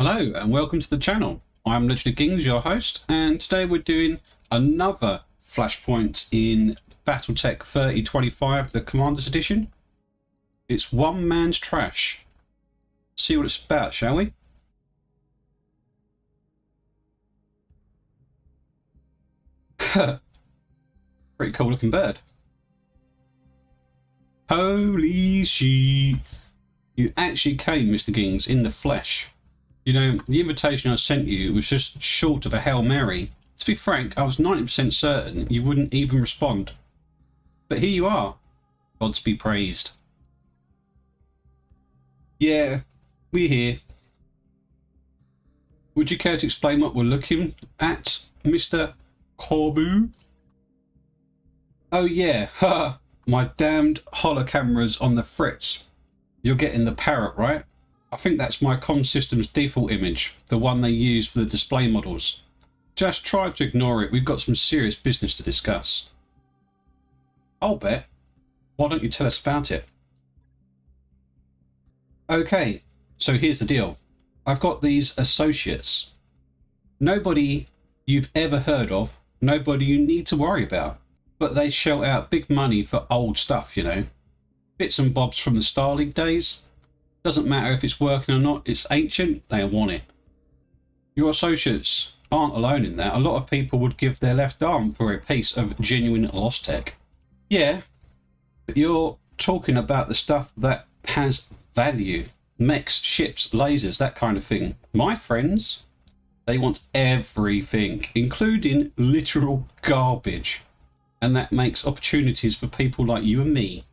Hello and welcome to the channel. I'm Legend of Kings, your host, and today we're doing another flashpoint in Battletech 3025, the Commander's Edition. It's one man's trash. See what it's about, shall we? Pretty cool looking bird. Holy shit. You actually came, Mr. Kings, in the flesh. You know, the invitation I sent you was just short of a Hail Mary. To be frank, I was 90% certain you wouldn't even respond. But here you are. Gods be praised. Yeah, we're here. Would you care to explain what we're looking at, Mr. Corbu? Oh yeah, haha. My damned holo camera's on the fritz. You're getting the parrot, right? I think that's my comm system's default image, the one they use for the display models. Just try to ignore it, we've got some serious business to discuss. I'll bet. Why don't you tell us about it? Okay, so here's the deal. I've got these associates. Nobody you've ever heard of, nobody you need to worry about. But they shell out big money for old stuff, you know. Bits and bobs from the Star League days. Doesn't matter if it's working or not, it's ancient, they want it. Your associates aren't alone in that. A lot of people would give their left arm for a piece of genuine lost tech. Yeah, but you're talking about the stuff that has value. Mechs, ships, lasers, that kind of thing. My friends, they want everything, including literal garbage. And that makes opportunities for people like you and me.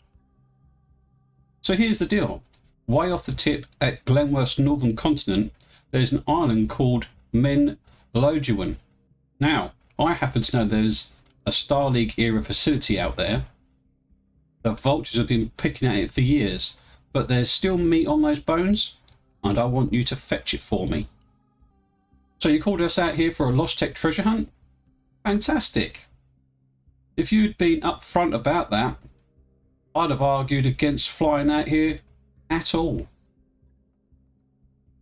So here's the deal. Way off the tip at Glenworth's northern continent, there's an island called Men Loguen. Now, I happen to know there's a Star League era facility out there. The vultures have been picking at it for years, but there's still meat on those bones, and I want you to fetch it for me. So you called us out here for a lost tech treasure hunt? Fantastic. If you'd been upfront about that, I'd have argued against flying out here at all.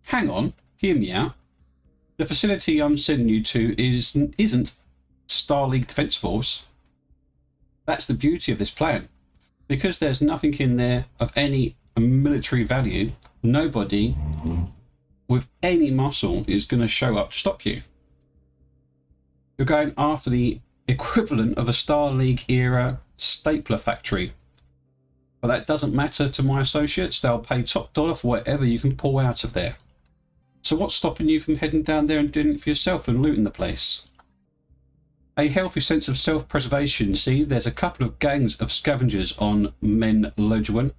Hang on, hear me out. The facility I'm sending you to isn't Star League Defence Force. That's the beauty of this plan. Because there's nothing in there of any military value, nobody with any muscle is going to show up to stop you. You're going after the equivalent of a Star League era stapler factory. But that doesn't matter to my associates. They'll pay top dollar for whatever you can pull out of there. So what's stopping you from heading down there and doing it for yourself and looting the place? A healthy sense of self-preservation. See, there's a couple of gangs of scavengers on Men Loguen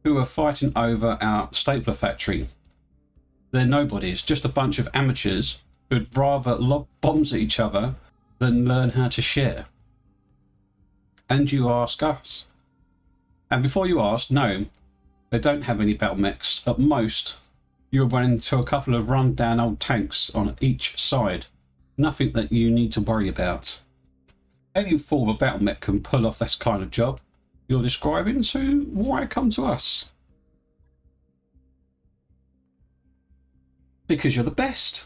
who are fighting over our stapler factory. They're nobodies, just a bunch of amateurs who'd rather lob bombs at each other than learn how to share. And you ask us. And before you ask, no, they don't have any battle mechs. At most, you'll run into a couple of run-down old tanks on each side. Nothing that you need to worry about. Any form of battle mech can pull off this kind of job you're describing, so why come to us? Because you're the best.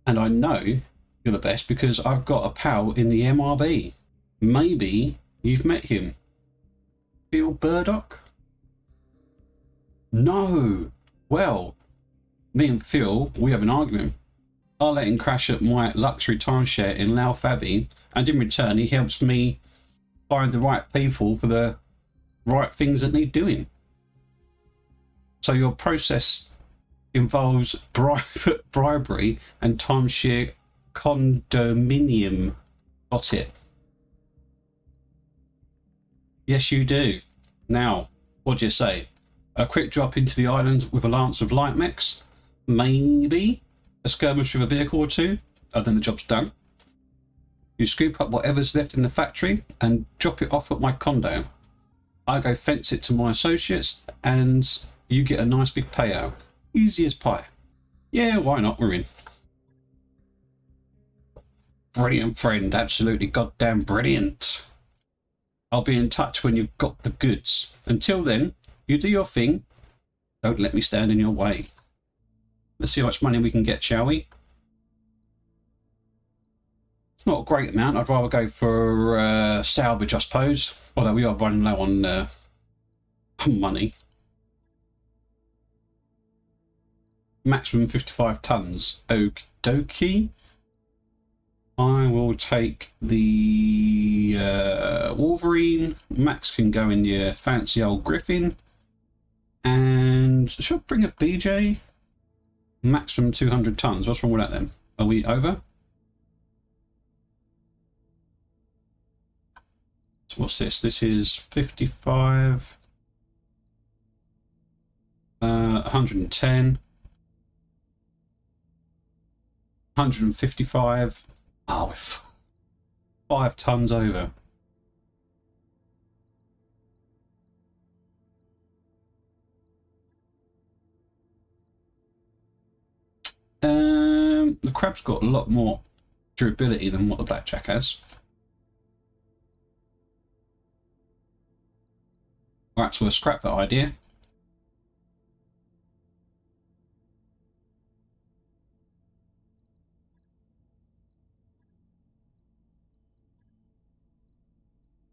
And I know you're the best because I've got a pal in the MRB. Maybe you've met him. Phil Burdock? No. Well, me and Phil, we have an argument. I let him crash at my luxury timeshare in Lau Fabi, and in return he helps me find the right people for the right things that need doing. So your process involves bribery and timeshare condominium. Got it? Yes, you do. Now, what do you say? A quick drop into the island with a lance of light mechs? Maybe? A skirmish with a vehicle or two? And then the job's done. You scoop up whatever's left in the factory and drop it off at my condo. I go fence it to my associates and you get a nice big payout. Easy as pie. Yeah, why not? We're in. Brilliant, friend. Absolutely goddamn brilliant. I'll be in touch when you've got the goods. Until then, you do your thing. Don't let me stand in your way. Let's see how much money we can get, shall we? It's not a great amount. I'd rather go for salvage, I suppose. Although we are running low on money. Maximum 55 tons. Okie dokie. I will take the Wolverine. Max can go in your fancy old Griffin. And should I bring a BJ? Maximum 200 tons. What's wrong with that then? Are we over? So what's this? This is 55. 110. 155. Oh, we're 5 tons over. The crab's got a lot more durability than what the blackjack has. Alright, so we'll scrap that idea.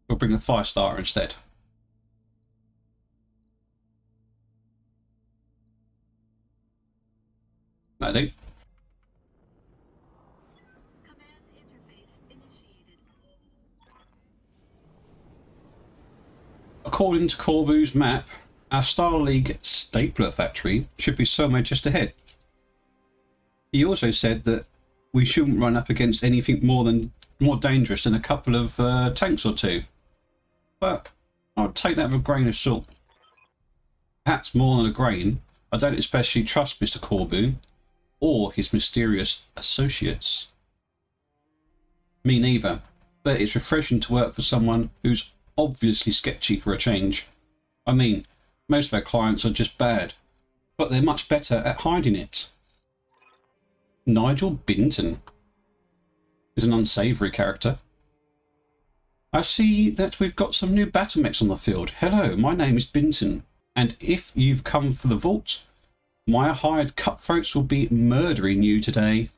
We'll bring the fire starter instead. That'll do. Command interface initiated. According to Corbu's map, our Star League stapler factory should be somewhere just ahead. He also said that we shouldn't run up against anything more dangerous than a couple of tanks or two. But I'd take that with a grain of salt. Perhaps more than a grain. I don't especially trust Mr. Corbu or his mysterious associates. Me neither, but it's refreshing to work for someone who's obviously sketchy for a change. I mean, most of our clients are just bad, but they're much better at hiding it. Nigel Binton is an unsavoury character. I see that we've got some new Battlemechs on the field. Hello, my name is Binton, and if you've come for the vault, my hired cutthroats will be murdering you today.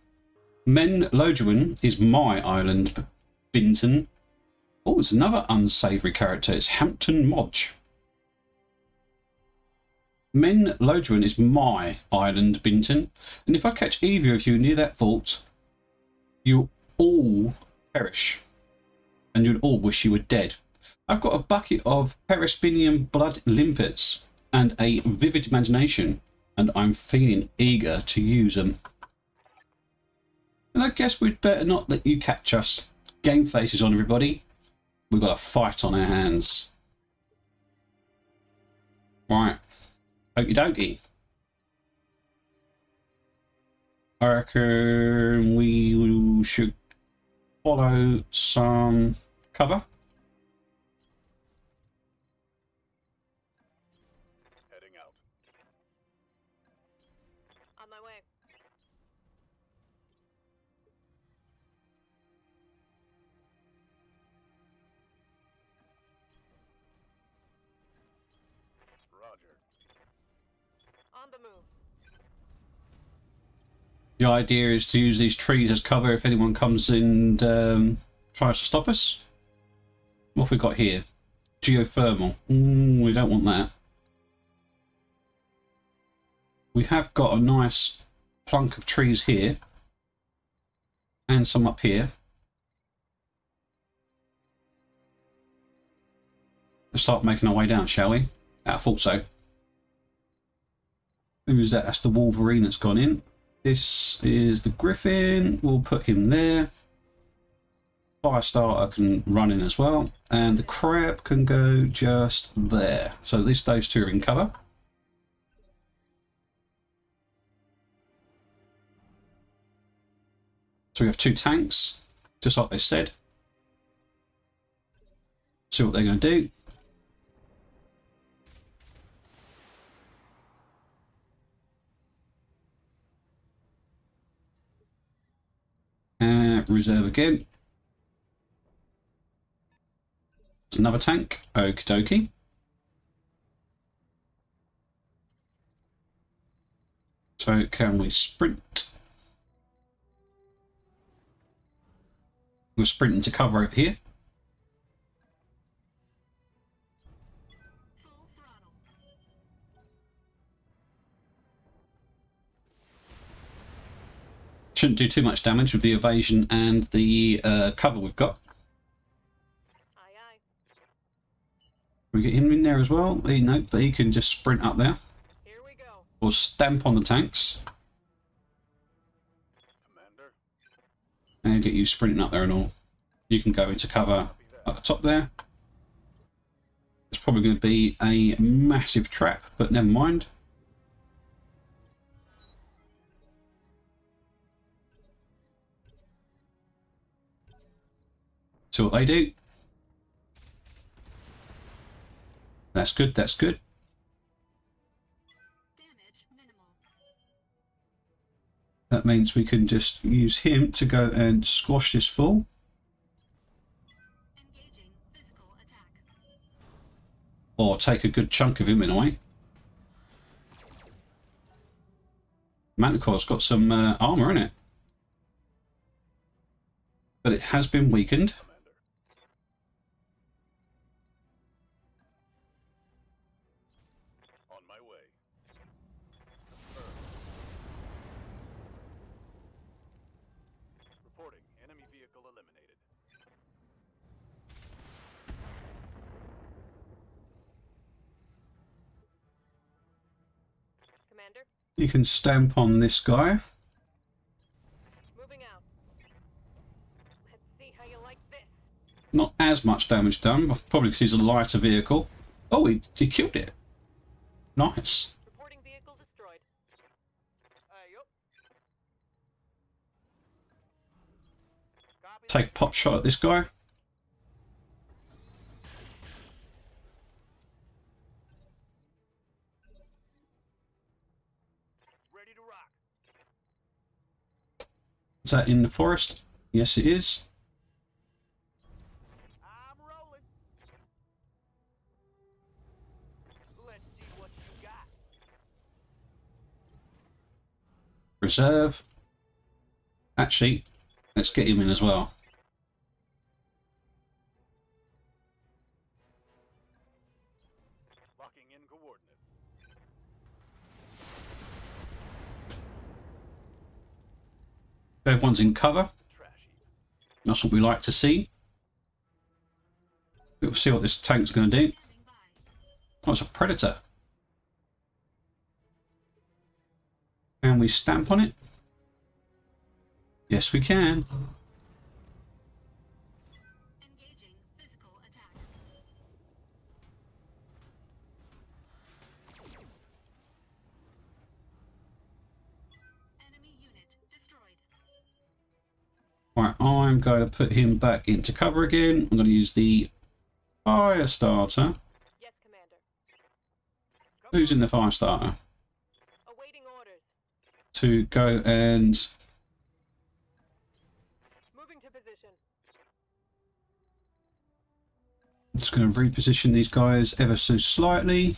Men Lojuan is my island, Binton. Oh, it's another unsavoury character. It's Hampton Modge. Men Lojuan is my island, Binton. And if I catch either of you near that vault, you'll all perish. And you'll all wish you were dead. I've got a bucket of Perispinium blood limpets and a vivid imagination, and I'm feeling eager to use them. And I guess we'd better not let you catch us. Game faces on, everybody. We've got a fight on our hands. Right. Okie dokie. I reckon we should follow some cover. Heading out. On my way. Roger. On the move. The idea is to use these trees as cover if anyone comes in and tries to stop us. What have we got here? Geothermal. We don't want that. We have got a nice plunk of trees here. And some up here. Let's start making our way down, shall we? I thought so. Who's that? That's the Wolverine that's gone in. This is the Griffin. We'll put him there. Firestarter can run in as well. And the Crab can go just there. So those two are in cover. So we have 2 tanks, just like they said. See what they're going to do. Reserve again. Another tank. Okie dokie. So can we sprint? We're sprinting to cover over here. Full throttle. Shouldn't do too much damage with the evasion and the cover we've got. Aye, aye. Can we get him in there as well? No, but he can just sprint up there. Here we go. Or stamp on the tanks. Commander. And get you sprinting up there and all. You can go into cover at the top there. It's probably going to be a massive trap, but never mind. See what they do. That's good, that's good. Damage minimal. That means we can just use him to go and squash this fool. Engaging physical attack. Or take a good chunk of him in a way. Manticore's got some armour in it. But it has been weakened. Commander. On my way. Confirmed. Reporting. Enemy vehicle eliminated. Commander, You can stamp on this guy. moving out. Let's see how you like this. Not as much damage done, probably because he's a lighter vehicle. Oh, he killed it. Nice. Reporting vehicle destroyed. Yup. Copy. Take a pot shot at this guy. Ready to rock. Is that in the forest? Yes, it is. I'm rolling. Let's see what you got. Reserve. Actually, let's get him in as well. Locking in coordinates. Everyone's in cover. Trash heap. That's what we like to see. We'll see what this tank's going to do. Standing by. Oh, it's a predator. Can we stamp on it? Yes, we can. Engaging physical attack. Enemy unit destroyed. Right, I'm going to put him back into cover again. I'm going to use the fire starter. Yes, Commander. Who's in the fire starter? Awaiting orders. To go and Moving to position. I'm just going to reposition these guys ever so slightly.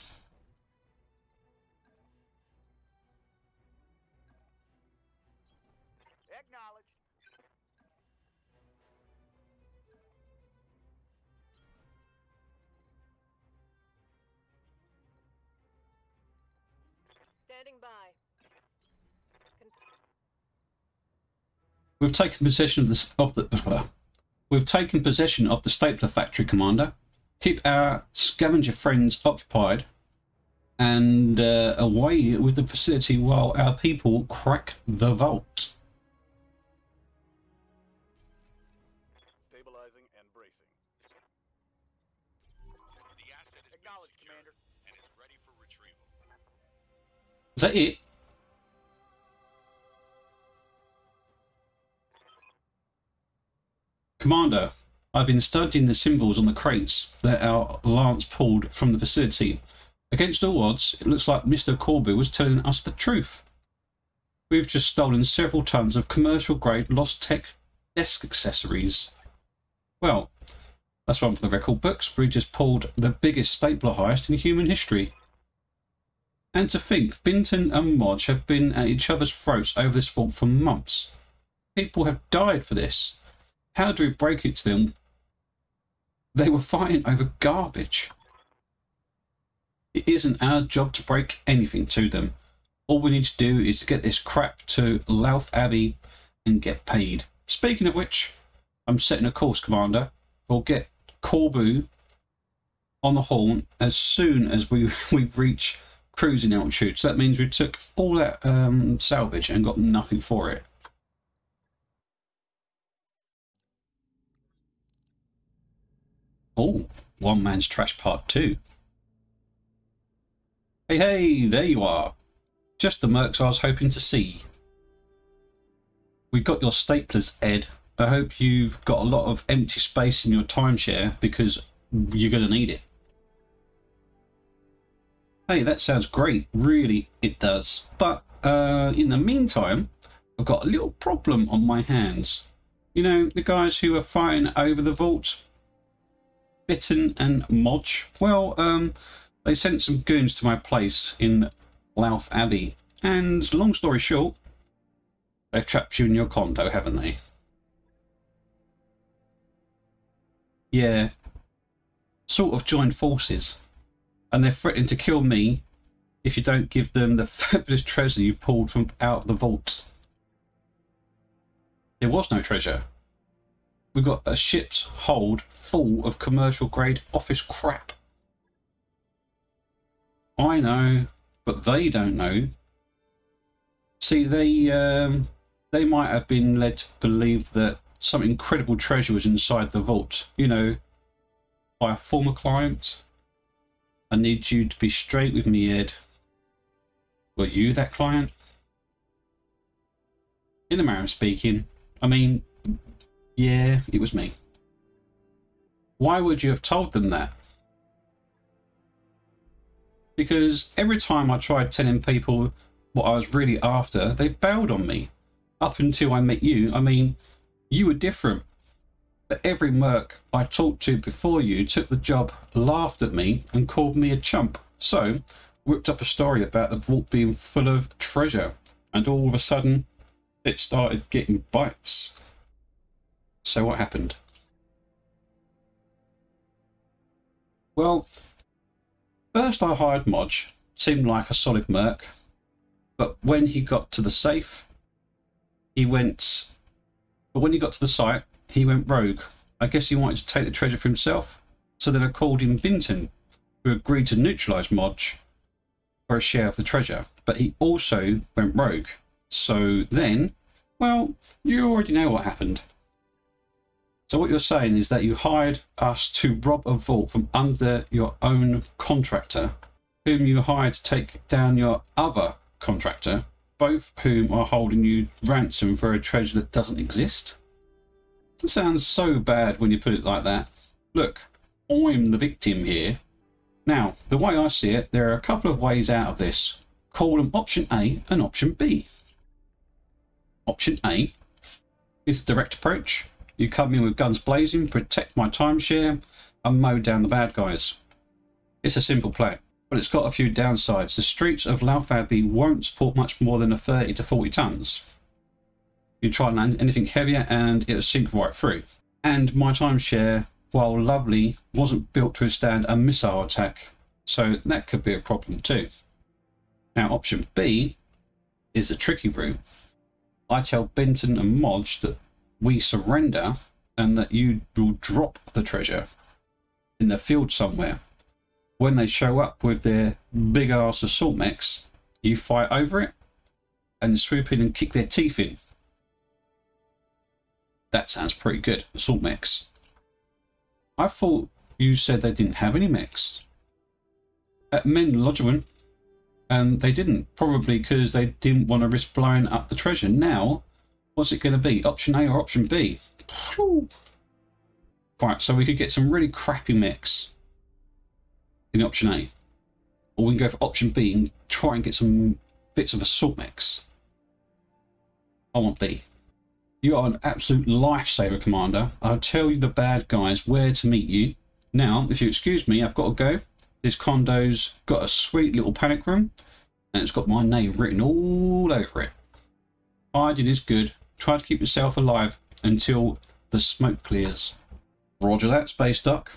Acknowledged. Standing by. We've taken possession of the we've taken possession of the stapler factory, Commander. Keep our scavenger friends occupied and away with the facility while our people crack the vault. Stabilizing and bracing. The asset is Acknowledged, Commander. and is ready for retrieval. Is that it? Commander, I've been studying the symbols on the crates that our Lance pulled from the facility. Against all odds, it looks like Mr. Corby was telling us the truth. We've just stolen several tons of commercial-grade Lost Tech desk accessories. Well, that's one for the record books. We just pulled the biggest stapler heist in human history. And to think, Binton and Modge have been at each other's throats over this vault for months. People have died for this. How do we break it to them? They were fighting over garbage. It isn't our job to break anything to them. All we need to do is to get this crap to Louth Abbey and get paid. Speaking of which, I'm setting a course, Commander. We'll get Corbu on the horn as soon as we reach cruising altitude. So that means we took all that salvage and got nothing for it. Oh, One Man's Trash Part 2. Hey, there you are. Just the mercs I was hoping to see. We got your staplers, Ed. I hope you've got a lot of empty space in your timeshare because you're going to need it. Hey, that sounds great. Really, it does. But in the meantime, I've got a little problem on my hands. You know, the guys who are fighting over the vault, Binton and Modge. Well, they sent some goons to my place in Louth Abbey. And long story short, they've trapped you in your condo, haven't they? Yeah. Sort of joined forces. And they're threatening to kill me if you don't give them the fabulous treasure you pulled from out of the vault. There was no treasure. We got a ship's hold full of commercial grade office crap. I know, but they don't know. See, they might have been led to believe that some incredible treasure was inside the vault, you know, by a former client. I need you to be straight with me, Ed. Were you that client? In the manner of speaking, I mean, yeah, it was me. Why would you have told them that? Because every time I tried telling people what I was really after, they bailed on me. Up until I met you, I mean, you were different. But every merc I talked to before you took the job, laughed at me, and called me a chump. So, whipped up a story about the vault being full of treasure, and all of a sudden, it started getting bites. So what happened? Well, first I hired Modge. Seemed like a solid merc. But when he got to the safe, he went... But when he got to the site, he went rogue. I guess he wanted to take the treasure for himself. So then I called in Binton, who agreed to neutralise Modge for a share of the treasure. But he also went rogue. So then, well, you already know what happened. So what you're saying is that you hired us to rob a vault from under your own contractor, whom you hired to take down your other contractor, both whom are holding you ransom for a treasure that doesn't exist? It sounds so bad when you put it like that. Look, I'm the victim here. Now, the way I see it, there are a couple of ways out of this. Call them option A and option B. Option A is the direct approach. You come in with guns blazing, protect my timeshare, and mow down the bad guys. It's a simple plan, but it's got a few downsides. The streets of Louth Abbey won't support much more than a 30 to 40 tons. You try and land anything heavier and it'll sink right through. And my timeshare, while lovely, wasn't built to withstand a missile attack, so that could be a problem too. Now option B is a tricky route. I tell Binton and Modge that we surrender and that you will drop the treasure in the field somewhere. When they show up with their big ass assault mechs, you fight over it and swoop in and kick their teeth in. That sounds pretty good, assault mechs. I thought you said they didn't have any mechs. At Men Lodgeman, and they didn't, probably because they didn't want to risk blowing up the treasure. Now, what's it going to be? Option A or option B? Whew. Right, so we could get some really crappy mechs in option A. Or we can go for option B and try and get some bits of assault mechs. I want B. You are an absolute lifesaver, Commander. I'll tell you the bad guys where to meet you. Now, if you excuse me, I've got to go. This condo's got a sweet little panic room. And it's got my name written all over it. Hiding is good. Try to keep yourself alive until the smoke clears. Roger that, Space Duck.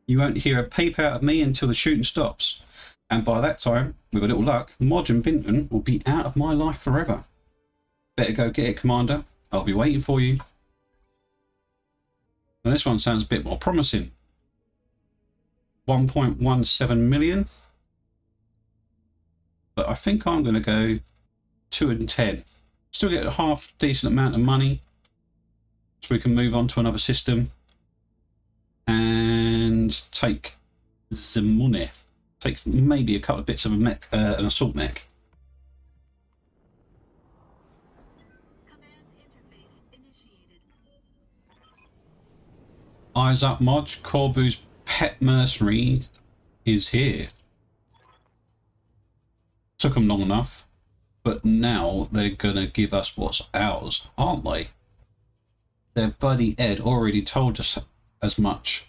You won't hear a peep out of me until the shooting stops. And by that time, with a little luck, Modge and Vinton will be out of my life forever. Better go get it, Commander. I'll be waiting for you. Now this one sounds a bit more promising. 1.17 million. But I think I'm going to go 2 and 10. Still get a half decent amount of money. So we can move on to another system. And take the money. Take maybe a couple of bits of a mech, an assault mech. Command interface initiated. Eyes up, Modge. Corbu's pet mercenary is here. Took them long enough, but now they're gonna give us what's ours, aren't they? Their buddy Ed already told us as much.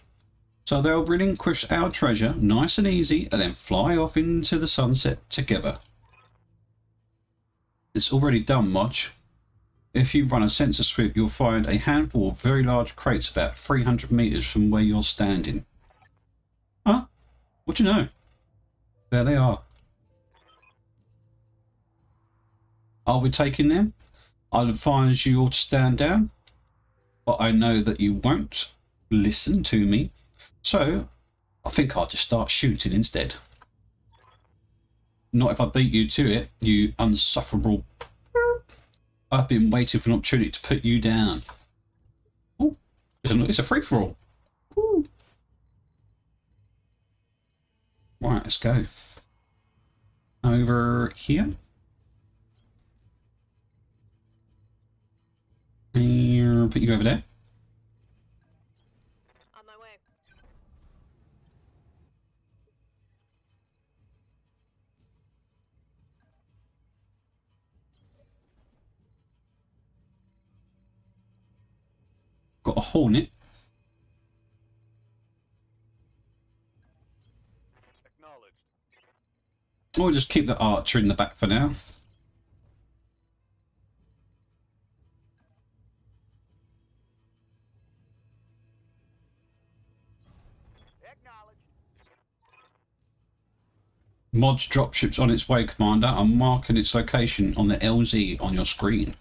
So they'll relinquish our treasure nice and easy and then fly off into the sunset together. It's already done, Modge. If you run a sensor sweep, you'll find a handful of very large crates about 300 meters from where you're standing. Huh? What do you know? There they are. I'll be taking them. I'll advise you all to stand down, but I know that you won't listen to me, so I think I'll just start shooting instead. Not if I beat you to it, you unsufferable. I've been waiting for an opportunity to put you down. Ooh, it's a free-for-all. Right, let's go. Over here. And put you over there. On my way. Got a Hornet. Acknowledged. We'll just keep the Archer in the back for now. Acknowledged. Modge dropship's on its way, Commander. I'm marking its location on the LZ on your screen.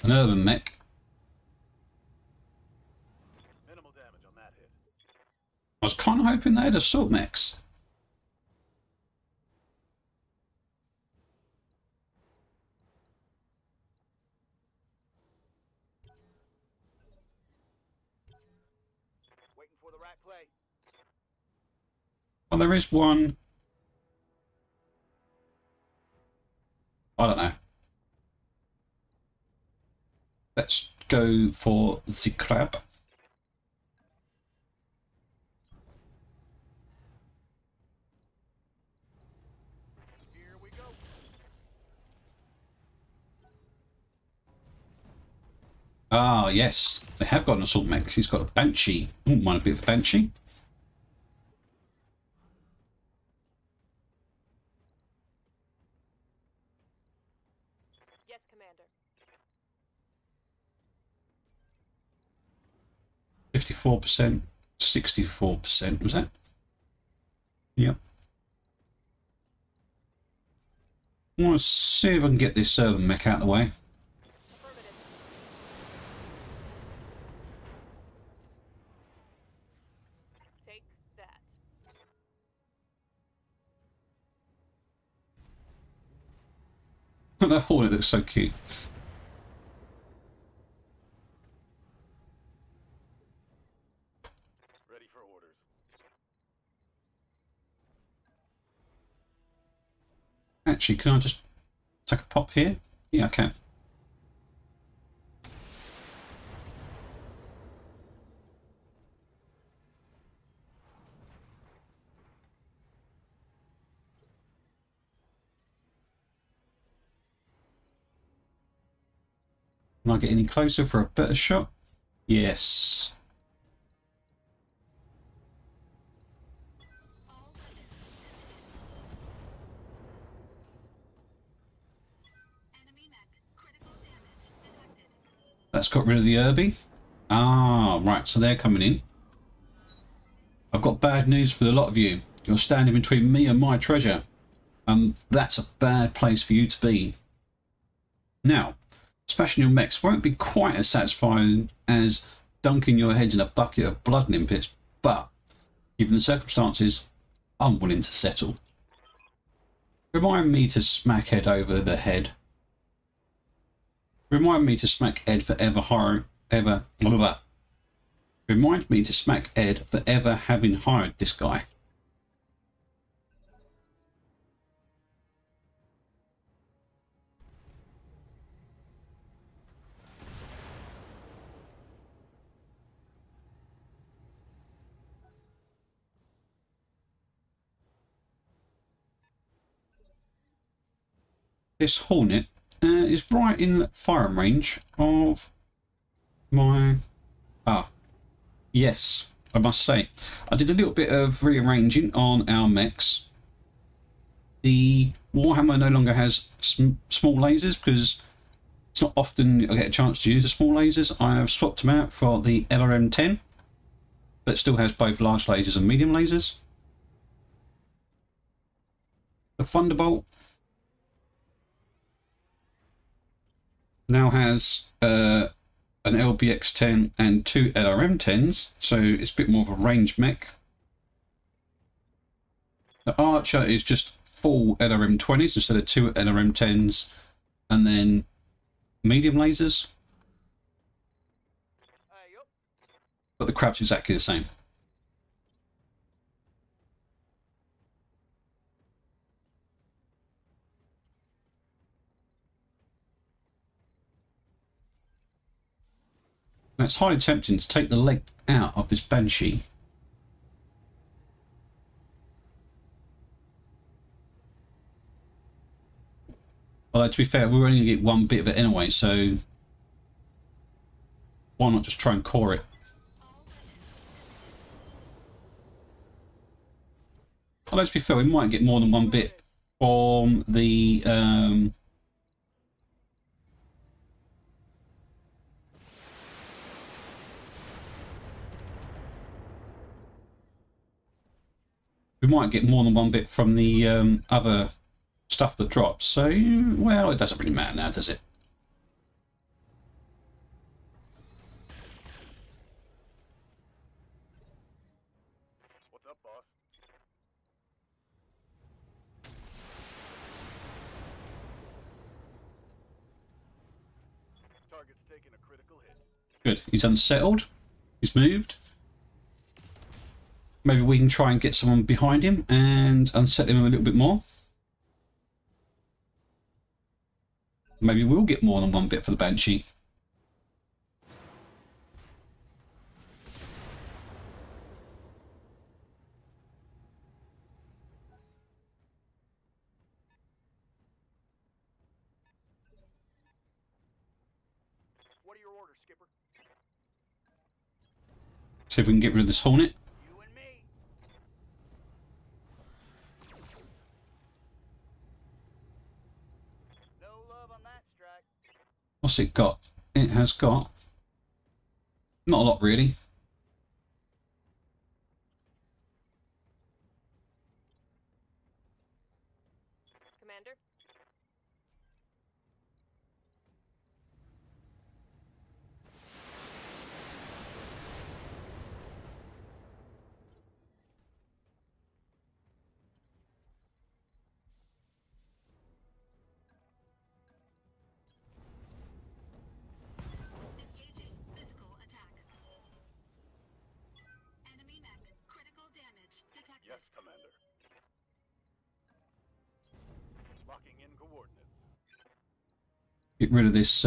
An urban mech. Minimal damage on that hit. I was kind of hoping they had assault mechs. Waiting for the right play. Well, there is one. I don't know. Let's go for the crab. Here we go. Ah, yes. They have got an assault mech. He's got a Banshee. Ooh, mind a bit of a Banshee. Yes, Commander. 54%, 64%, was that? Yep. I want to see if I can get this server mech out of the way. Affirmative. Take that. That Hornet looks so cute. Ready for orders. Actually, can I just take a pop here? Yeah, I can. Can I get any closer for a better shot? Yes. That's got rid of the Irby. Ah, right, so they're coming in. I've got bad news for a lot of you. You're standing between me and my treasure. That's a bad place for you to be. Now, smashing your mechs won't be quite as satisfying as dunking your heads in a bucket of blood limpets, but given the circumstances, I'm willing to settle. Remind me to smack Ed over the head. Remind me to smack Ed for ever hiring, ever, blah, blah, blah. Remind me to smack Ed for ever having hired this guy. This Hornet is right in firing range of my... Ah, yes, I must say. I did a little bit of rearranging on our mechs. The Warhammer no longer has small lasers because it's not often I get a chance to use the small lasers. I have swapped them out for the LRM-10, but it still has both large lasers and medium lasers. The Thunderbolt now has an LBX-10 and 2 LRM-10s, so it's a bit more of a range mech. The Archer is just full LRM-20s instead of 2 LRM-10s and then medium lasers. But the Crab's exactly the same. Now it's highly tempting to take the leg out of this Banshee. Although to be fair, we're only going to get one bit of it anyway, so why not just try and core it? Although to be fair, we might get more than one bit from the other stuff that drops. So, well, it doesn't really matter now, does it? What's up, boss? Target's taking a critical hit. Good. He's unsettled. He's moved. Maybe we can try and get someone behind him and unsettle him a little bit more. Maybe we'll get more than one bit for the Banshee. What are your orders, Skipper? See if we can get rid of this Hornet. You and me. No love on that strike. What's it got? It has got not a lot really. Commander? Engaging physical attack. Enemy mech. Critical damage detected. Yes, Commander. Locking in coordinates. Get rid of this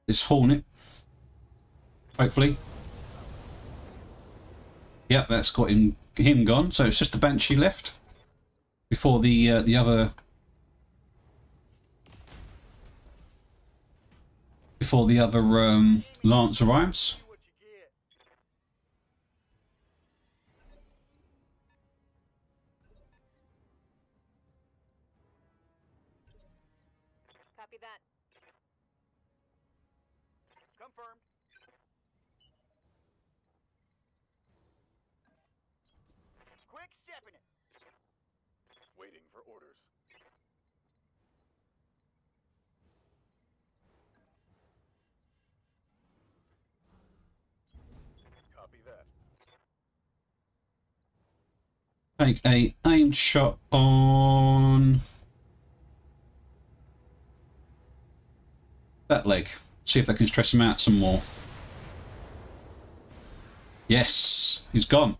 this Hornet. Hopefully. Yep, that's got him gone. So it's just the Banshee left before the other Lance arrives. See what you get. Copy that. Take a aimed shot on that leg. See if I can stress him out some more. Yes, he's gone.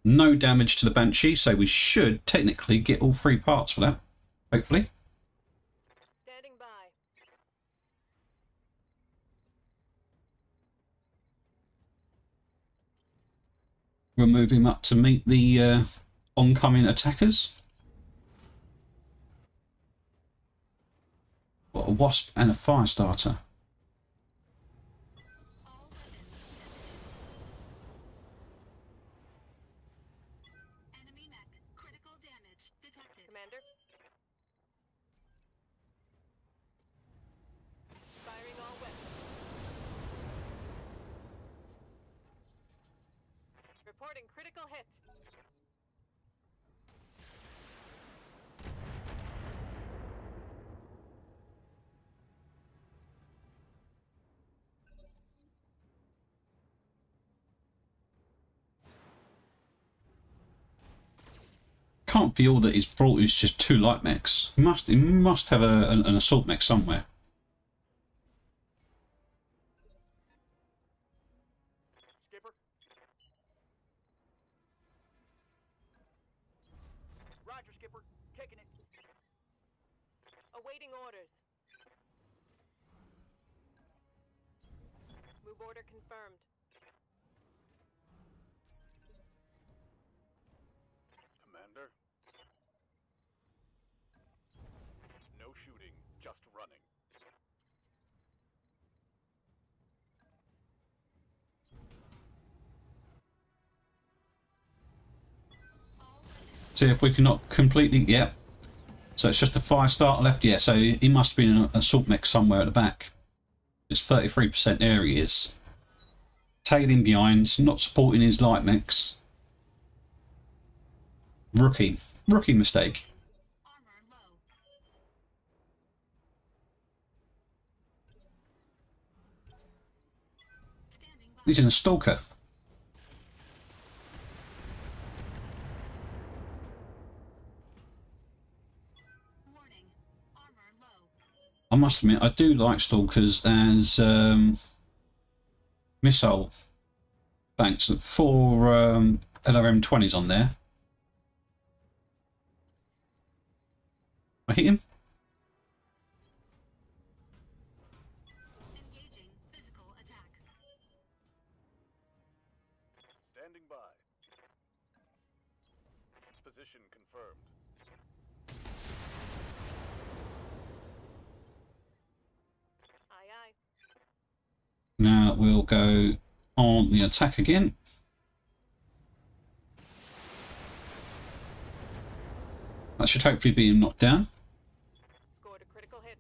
No damage to the Banshee, so we should technically get all 3 parts for that, hopefully. Standing by. We'll move him up to meet the oncoming attackers. What a Wasp and a Firestarter. All weapons. Enemy mech. Critical damage detected. Commander? Firing all weapons. Reporting critical hit. Can't be all that he's brought is just 2 light mechs. He must have an assault mech somewhere. Skipper? Roger, Skipper. Kicking it. Awaiting orders. Move order confirmed. Commander? No shooting, just running. See if we can not completely... Yep. So it's just a Firestarter left. Yeah, so he must have been an assault mech somewhere at the back. It's 33% there he is. Tailing behind, not supporting his light mechs. Rookie mistake. Armor low. Standing by. He's in a Stalker. Warning. Armor low. I must admit, I do like Stalkers as missile banks. 4 LRM-20s on there. I hit him. Engaging physical attack. Standing by. Position confirmed. Aye, aye. Now we'll go on the attack again. That should hopefully be him knocked down. Scored a critical hit.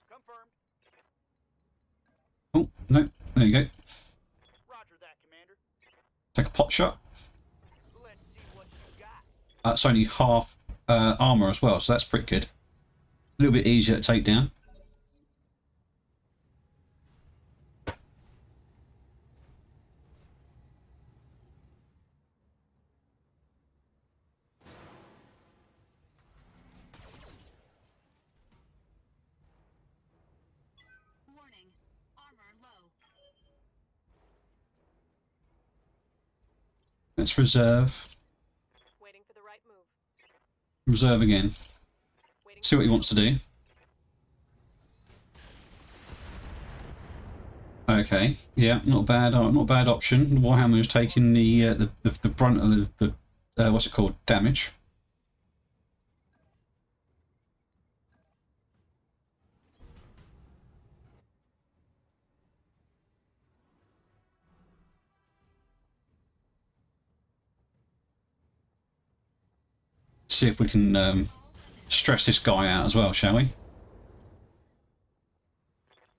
Confirmed. Oh, no. There you go. Roger that, Commander. Take a pot shot. Let's see what you got. That's only half armor as well, so that's pretty good. A little bit easier to take down. Warning. Armor low. Let's reserve. Waiting for the right move. Reserve again. Waiting See what he wants to do. Okay, yeah, not a bad option. Warhammer is taking the brunt of the what's it called, damage. See if we can stress this guy out as well, shall we?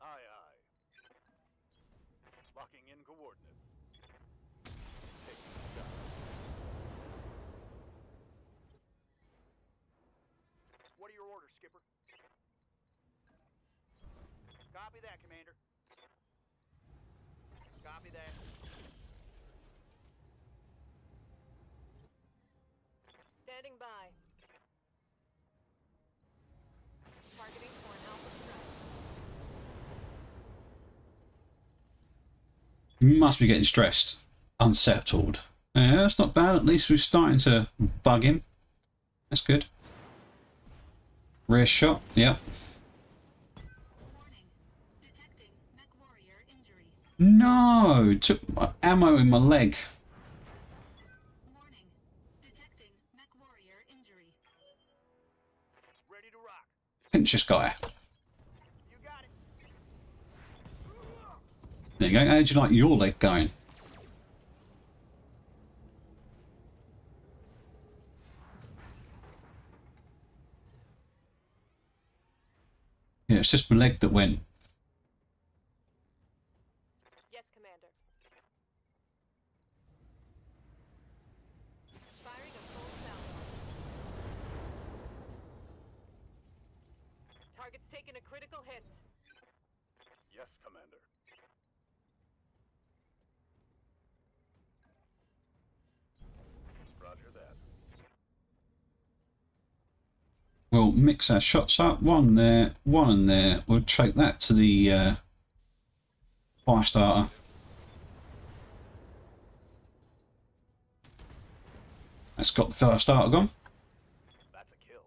Aye, aye. Locking in coordinates. Taking a shot. What are your orders, Skipper? Copy that, Commander. Copy that. Standing by. Targeting for an alpha strike. You must be getting stressed. Unsettled. Yeah, that's not bad. At least we're starting to bug him. That's good. Rear shot. Yep. Warning. Detecting mech warrior injury. No! Took my ammo in my leg. Warning. Detecting mech warrior injury. Ready to rock. Pinch this guy. You got it. There you go. How'd you like your leg going? Yeah, it's just my leg that went. Yes, Commander. Firing a full salvo. Target's taking a critical hit. Yes, Commander. Roger that. We'll mix our shots up. One there, one in there. We'll take that to the fire starter. That's got the fire starter gone. That's a kill.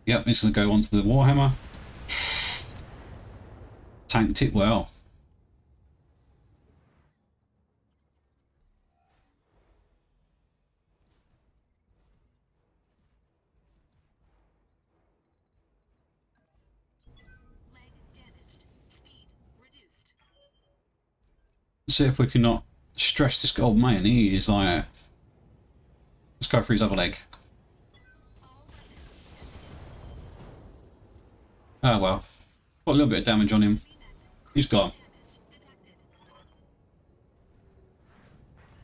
Yep, this is going to go onto the Warhammer. Tanked it well. Leg damaged. Speed reduced. See if we can not stress this old man. He is like... Let's go for his other leg. All weapons. Oh well. Got a little bit of damage on him. He's gone. Damage detected.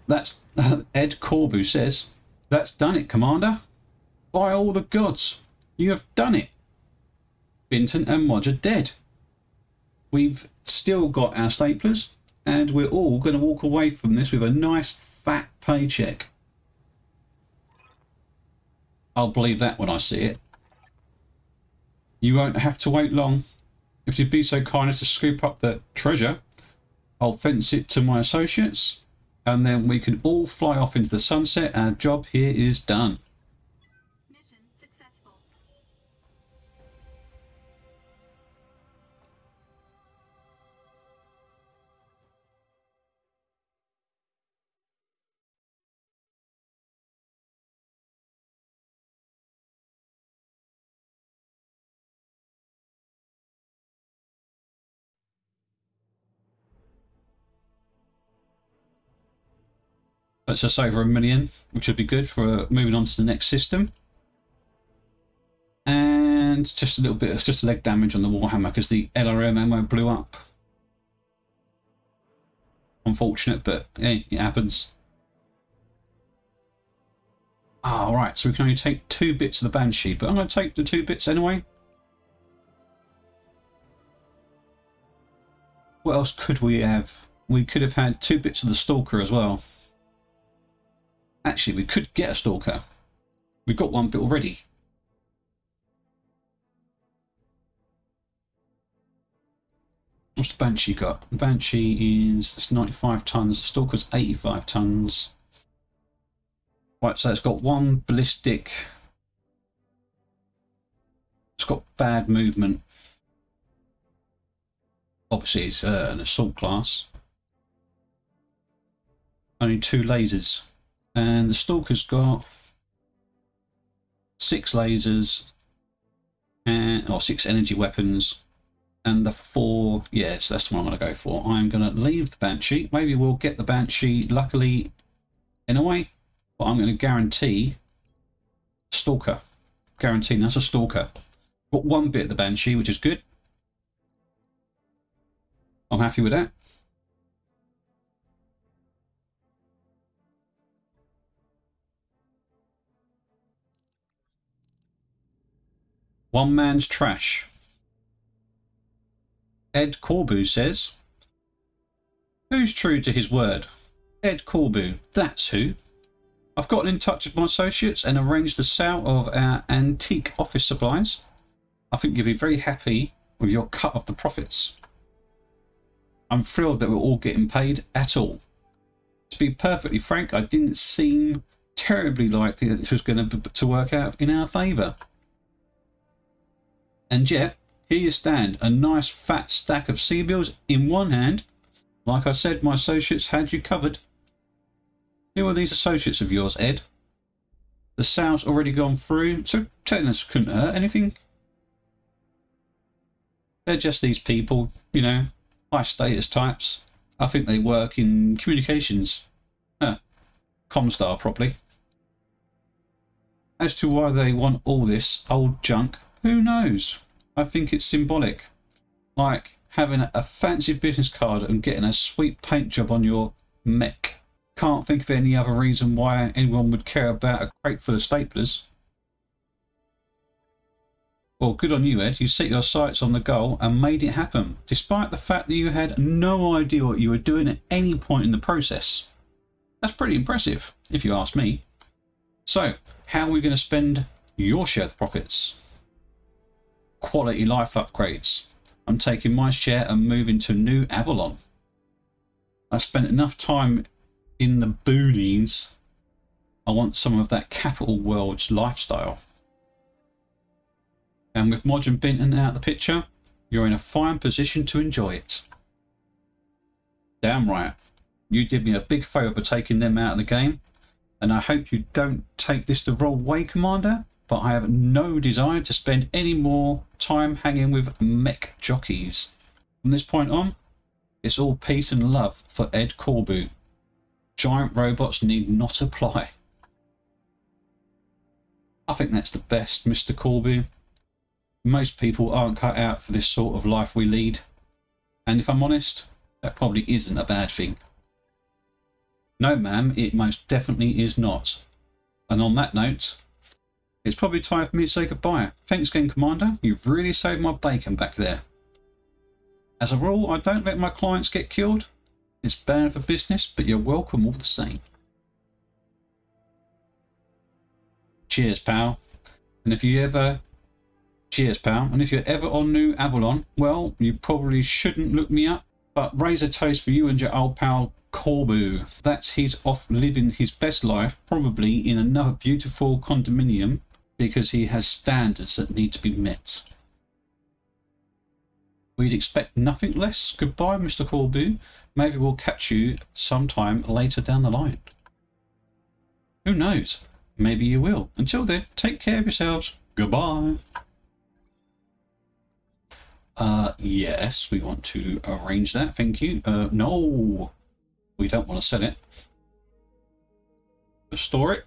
That's Ed Corbu says, "That's done it, Commander. By all the gods, you have done it. Binton and Modger dead. We've still got our staplers, and we're all going to walk away from this with a nice fat paycheck." I'll believe that when I see it. You won't have to wait long. If you'd be so kind as to scoop up the treasure, I'll fence it to my associates, and then we can all fly off into the sunset. Our job here is done. Mission successful. That's just over 1 million, which would be good for moving on to the next system. And just a little bit of just leg damage on the Warhammer because the LRM ammo blew up. Unfortunate, but hey, it happens. Ah, right, so we can only take 2 bits of the Banshee, but I'm going to take the 2 bits anyway. What else could we have? We could have had 2 bits of the Stalker as well. Actually, we could get a Stalker. We've got 1 bit already. What's the Banshee got? The Banshee is it's 95 tons. The Stalker's 85 tons. Right, so it's got 1 ballistic. It's got bad movement. Obviously, it's an assault class. Only 2 lasers. And the Stalker's got 6 lasers, and or 6 energy weapons, and the 4. Yes, that's what I'm going to go for. I'm going to leave the Banshee. Maybe we'll get the Banshee, luckily, in a way, but I'm going to guarantee Stalker. Guaranteeing that's a Stalker. Got 1 bit of the Banshee, which is good. I'm happy with that. One man's trash. Ed Corbu says, who's true to his word? Ed Corbu, that's who. I've gotten in touch with my associates and arranged the sale of our antique office supplies. I think you'll be very happy with your cut of the profits. I'm thrilled that we're all getting paid at all. To be perfectly frank, I didn't seem terribly likely that this was going to work out in our favour. And yet, here you stand, a nice fat stack of C-bills in one hand. Like I said, my associates had you covered. Who are these associates of yours, Ed? The sale's already gone through, so telling us couldn't hurt anything. They're just these people, you know, high status types. I think they work in communications. Comstar, probably. As to why they want all this old junk, who knows? I think it's symbolic. Like having a fancy business card and getting a sweet paint job on your mech. Can't think of any other reason why anyone would care about a crate full of staplers. Well, good on you, Ed. You set your sights on the goal and made it happen, despite the fact that you had no idea what you were doing at any point in the process. That's pretty impressive, if you ask me. So, how are we going to spend your share of the profits? Quality life upgrades. I'm taking my share and moving to New Avalon. I spent enough time in the boonies. I want some of that Capital World's lifestyle. And with Modge and Binton out of the picture, you're in a fine position to enjoy it. Damn right. You did me a big favour by taking them out of the game. And I hope you don't take this the wrong way, Commander, but I have no desire to spend any more time hanging with mech jockeys. From this point on, it's all peace and love for Ed Corbu. Giant robots need not apply. I think that's the best, Mr. Corbu. Most people aren't cut out for this sort of life we lead. And if I'm honest, that probably isn't a bad thing. No, ma'am, it most definitely is not. And on that note, it's probably time for me to say goodbye. Thanks again, Commander. You've really saved my bacon back there. As a rule, I don't let my clients get killed. It's bad for business, but you're welcome all the same. Cheers, pal. And if you ever... Cheers, pal. And if you're ever on New Avalon, well, you probably shouldn't look me up, but raise a toast for you and your old pal Corbu. That's he's off living his best life, probably in another beautiful condominium, because he has standards that need to be met. We'd expect nothing less. Goodbye, Mr. Corbu. Maybe we'll catch you sometime later down the line. Who knows? Maybe you will. Until then, take care of yourselves. Goodbye. Yes, we want to arrange that. Thank you. No, we don't want to sell it. Store it.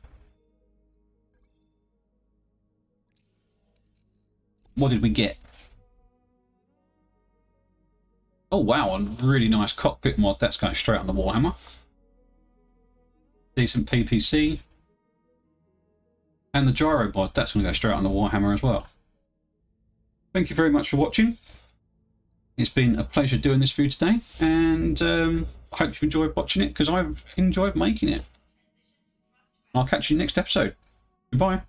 What did we get? Oh wow, a really nice cockpit mod. That's going straight on the Warhammer. Decent PPC. And the gyro mod. That's going to go straight on the Warhammer as well. Thank you very much for watching. It's been a pleasure doing this for you today, and I hope you've enjoyed watching it, because I've enjoyed making it. I'll catch you next episode. Goodbye.